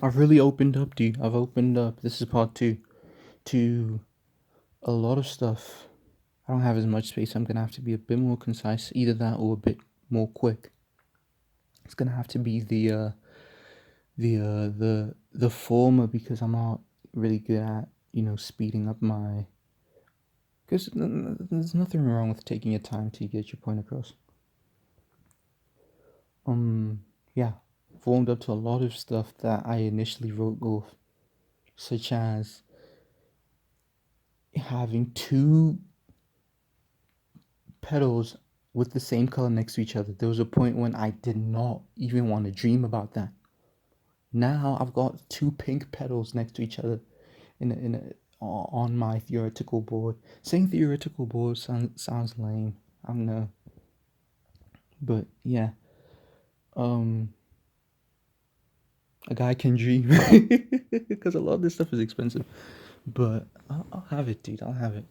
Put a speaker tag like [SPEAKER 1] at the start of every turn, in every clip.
[SPEAKER 1] I've really opened up, dude. I've opened up. This is part two to a lot of stuff. I don't have as much space. I'm gonna have to be a bit more concise. Either that or a bit more quick. It's gonna have to be the former because I'm not really good at speeding up my. Because there's nothing wrong with taking your time to get your point across. Yeah, warmed up to a lot of stuff that I initially wrote off, such as having two pedals with the same color next to each other. There was a point when I did not even want to dream about that. Now I've got two pink pedals next to each other on my theoretical board. Saying theoretical board sounds lame. I don't know. But yeah. Um a guy can dream because a lot of this stuff is expensive. But I'll have it, dude. I'll have it.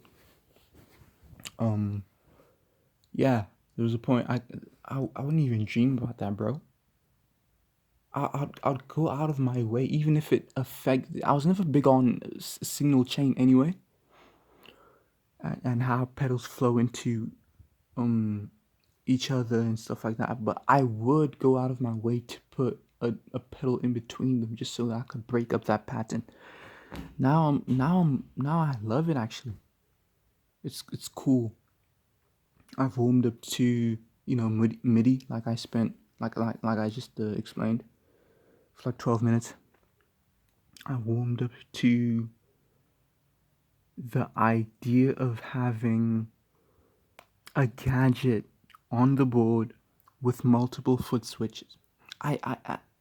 [SPEAKER 1] Um yeah, there was a point I wouldn't even dream about that, bro. I'd go out of my way, even if it affect. I was never big on signal chain anyway, and how pedals flow into um each other and stuff like that. But I would go out of my way to put a pedal in between them just so that I could break up that pattern. Now I love it actually. It's cool. I've warmed up to MIDI like I spent like I just explained for like 12 minutes. I warmed up to the idea of having a gadget on the board with multiple foot switches.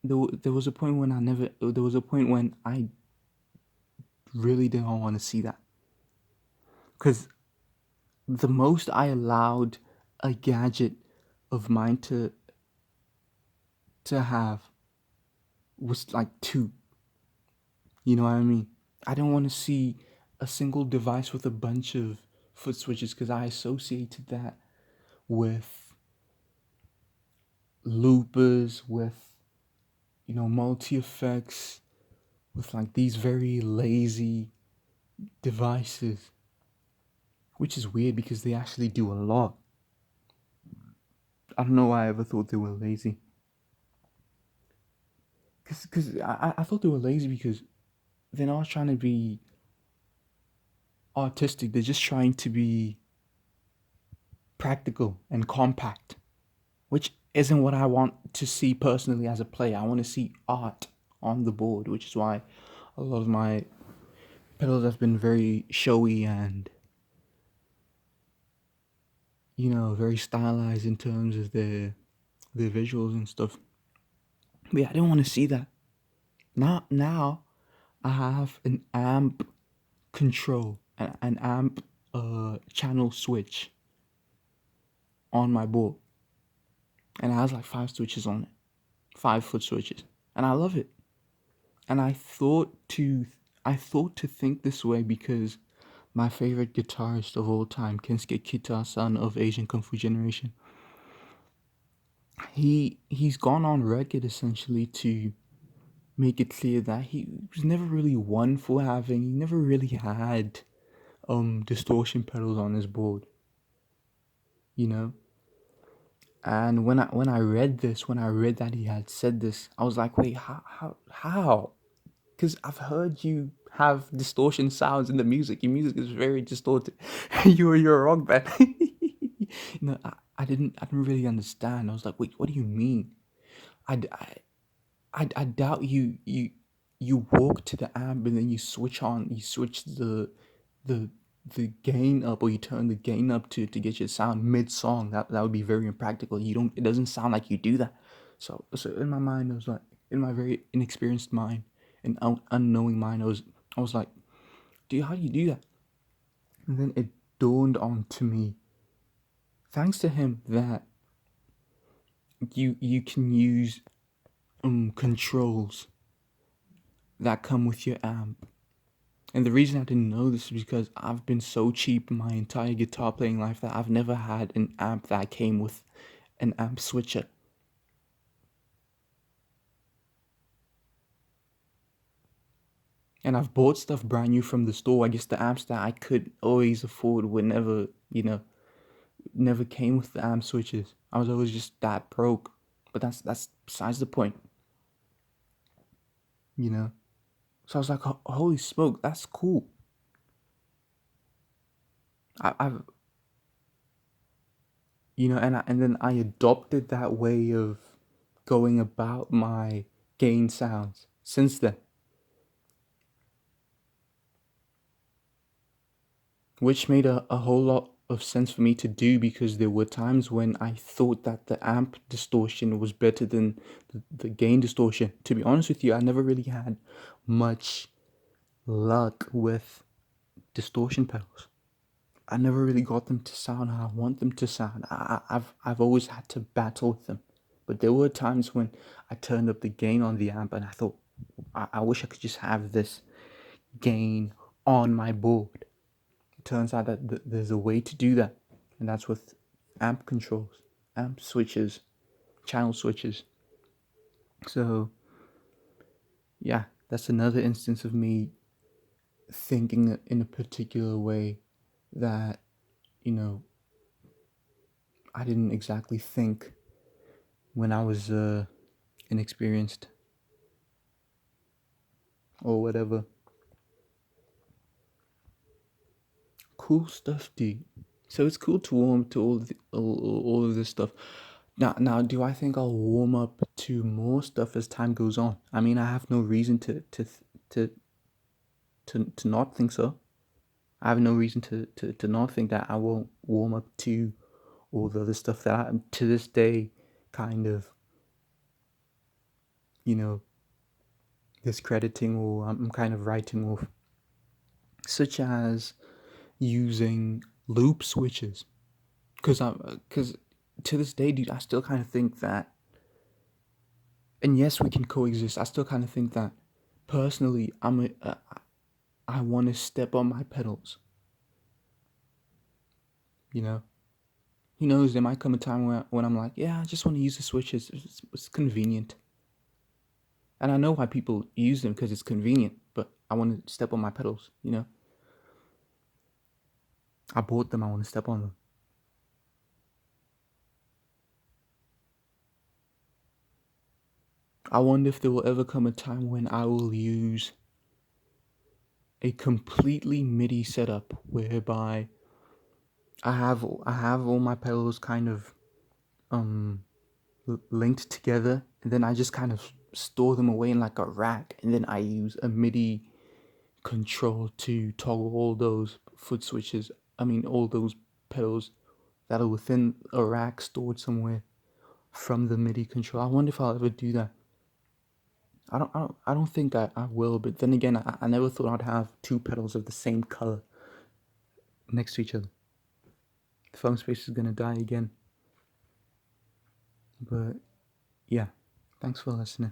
[SPEAKER 1] There was a point when there was a point when I really didn't want to see that. Because the most I allowed a gadget of mine to have was like two. You know what I mean? I don't want to see a single device with a bunch of foot switches because I associated that with loopers, with multi effects, with like these very lazy devices, which is weird because they actually do a lot. I don't know why I ever thought they were lazy. Because I thought they were lazy because they're not trying to be artistic, they're just trying to be practical and compact, which isn't what I want to see personally as a player. I want to see art on the board, which is why a lot of my pedals have been very showy and very stylized in terms of their visuals and stuff. But yeah, I didn't want to see that. Now I have an amp control, an amp channel switch on my board, and it has like five switches on it, 5 foot switches, and I love it. And I thought to think this way because my favorite guitarist of all time, Kensuke Kita-san of Asian Kung Fu Generation, he's gone on record essentially to make it clear that he was never really one for having. He never really had distortion pedals on his board, you know. And when I read that he had said this, I was like, wait, how? Because I've heard you have distortion sounds in the music. Your music is very distorted. You're a rock band. I didn't really understand. I was like, wait, what do you mean? I, I, I doubt you walk to the amp and then you switch the the gain up, or you turn the gain up to get your sound mid song. That would be very impractical. You don't It doesn't sound like you do that. So in my mind I was like, in my very inexperienced mind and unknowing mind, I was like, dude, how do you do that? And then it dawned on to me, thanks to him, that you can use controls that come with your amp. And the reason I didn't know this is because I've been so cheap my entire guitar playing life that I've never had an amp that came with an amp switcher. And I've bought stuff brand new from the store. I guess the amps that I could always afford were never, never came with the amp switches. I was always just that broke. But that's besides the point, you know. So I was like, holy smoke, that's cool. I've and then I adopted that way of going about my gain sounds since then, which made a whole lot of sense for me to do because there were times when I thought that the amp distortion was better than the gain distortion. To be honest with you, I never really had much luck with distortion pedals. I never really got them to sound how I want them to sound. I've always had to battle with them. But there were times when I turned up the gain on the amp and I thought, I wish I could just have this gain on my board. It turns out that there's a way to do that. And that's with amp controls, amp switches, channel switches. So, yeah, that's another instance of me thinking in a particular way that, you know, I didn't exactly think when I was inexperienced or whatever. Cool stuff, dude. So it's cool to warm to all of this stuff. Now, do I think I'll warm up to more stuff as time goes on? I mean, I have no reason to to not think so. I have no reason to not think that I won't warm up to all the other stuff that I'm to this day kind of, you know, discrediting or I'm kind of writing off, such as using loop switches. Because to this day, dude, I still kind of think that, and yes, we can coexist. I still kind of think that personally, I want to step on my pedals. You know, who knows? There might come a time when I'm like, yeah, I just want to use the switches. It's convenient, and I know why people use them because it's convenient. But I want to step on my pedals. You know, I bought them. I want to step on them. I wonder if there will ever come a time when I will use a completely MIDI setup whereby I have all my pedals kind of um linked together, and then I just kind of store them away in like a rack, and then I use a MIDI control to toggle all those foot switches. I mean, all those pedals that are within a rack stored somewhere from the MIDI control. I wonder if I'll ever do that. I don't think I will, but then again, I never thought I'd have two pedals of the same color next to each other. The foam space is gonna die again. But yeah, thanks for listening.